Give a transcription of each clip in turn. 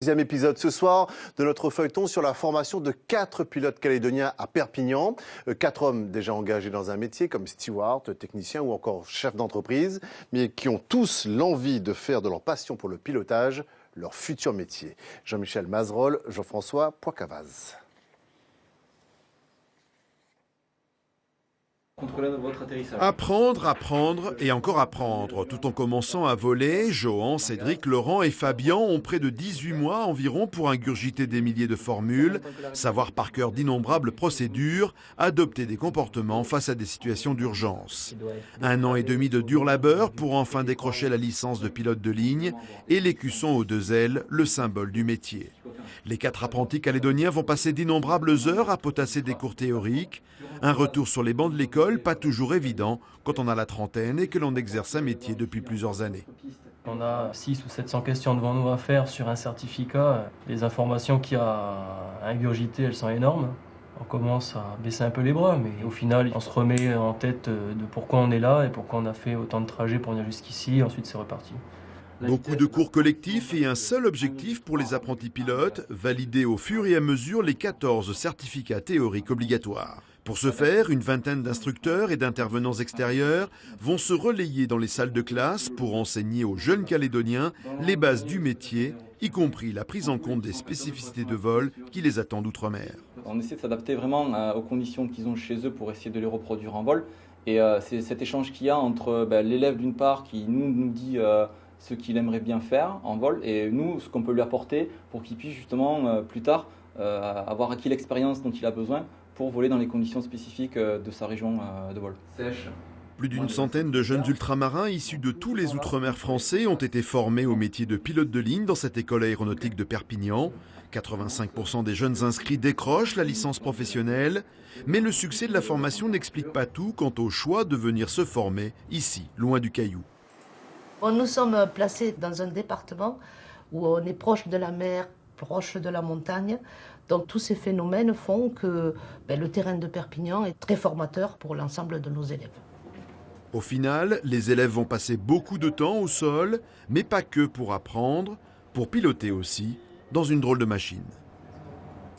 Deuxième épisode ce soir de notre feuilleton sur la formation de 4 pilotes calédoniens à Perpignan. 4 hommes déjà engagés dans un métier comme steward, technicien ou encore chef d'entreprise, mais qui ont tous l'envie de faire de leur passion pour le pilotage leur futur métier. Jean-Michel Mazerolle, Jean-François Poicavaz. Apprendre et encore apprendre. Tout en commençant à voler, Johan, Cédric, Laurent et Fabien ont près de 18 mois environ pour ingurgiter des milliers de formules, savoir par cœur d'innombrables procédures, adopter des comportements face à des situations d'urgence. 1 an et demi de dur labeur pour enfin décrocher la licence de pilote de ligne et l'écusson aux 2 ailes, le symbole du métier. Les 4 apprentis calédoniens vont passer d'innombrables heures à potasser des cours théoriques. Un retour sur les bancs de l'école, pas toujours évident quand on a la trentaine et que l'on exerce un métier depuis plusieurs années. On a 600 ou 700 questions devant nous à faire sur un certificat. Les informations qu'il y a à ingurgiter, elles sont énormes. On commence à baisser un peu les bras, mais au final, on se remet en tête de pourquoi on est là et pourquoi on a fait autant de trajets pour venir jusqu'ici. Ensuite, c'est reparti. Beaucoup de cours collectifs et un seul objectif pour les apprentis pilotes, valider au fur et à mesure les 14 certificats théoriques obligatoires. Pour ce faire, une vingtaine d'instructeurs et d'intervenants extérieurs vont se relayer dans les salles de classe pour enseigner aux jeunes Calédoniens les bases du métier, y compris la prise en compte des spécificités de vol qui les attendent outre-mer. On essaie de s'adapter vraiment aux conditions qu'ils ont chez eux pour essayer de les reproduire en vol. Et c'est cet échange qu'il y a entre l'élève d'une part qui nous dit ce qu'il aimerait bien faire en vol et nous ce qu'on peut lui apporter pour qu'il puisse justement plus tard avoir acquis l'expérience dont il a besoin pour voler dans les conditions spécifiques de sa région de vol. Sèche. Plus d'une centaine de jeunes ultramarins issus de tous les outre-mer français ont été formés au métier de pilote de ligne dans cette école aéronautique de Perpignan. 85% des jeunes inscrits décrochent la licence professionnelle, mais le succès de la formation n'explique pas tout quant au choix de venir se former ici, loin du Caillou. Nous sommes placés dans un département où on est proche de la mer, proche de la montagne. Donc tous ces phénomènes font que le terrain de Perpignan est très formateur pour l'ensemble de nos élèves. Au final, les élèves vont passer beaucoup de temps au sol, mais pas que pour apprendre, pour piloter aussi, dans une drôle de machine.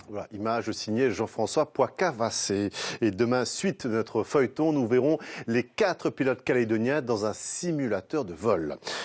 Voilà, image signée Jean-François Poicavassé. Et demain, suite de notre feuilleton, nous verrons les 4 pilotes calédoniens dans un simulateur de vol.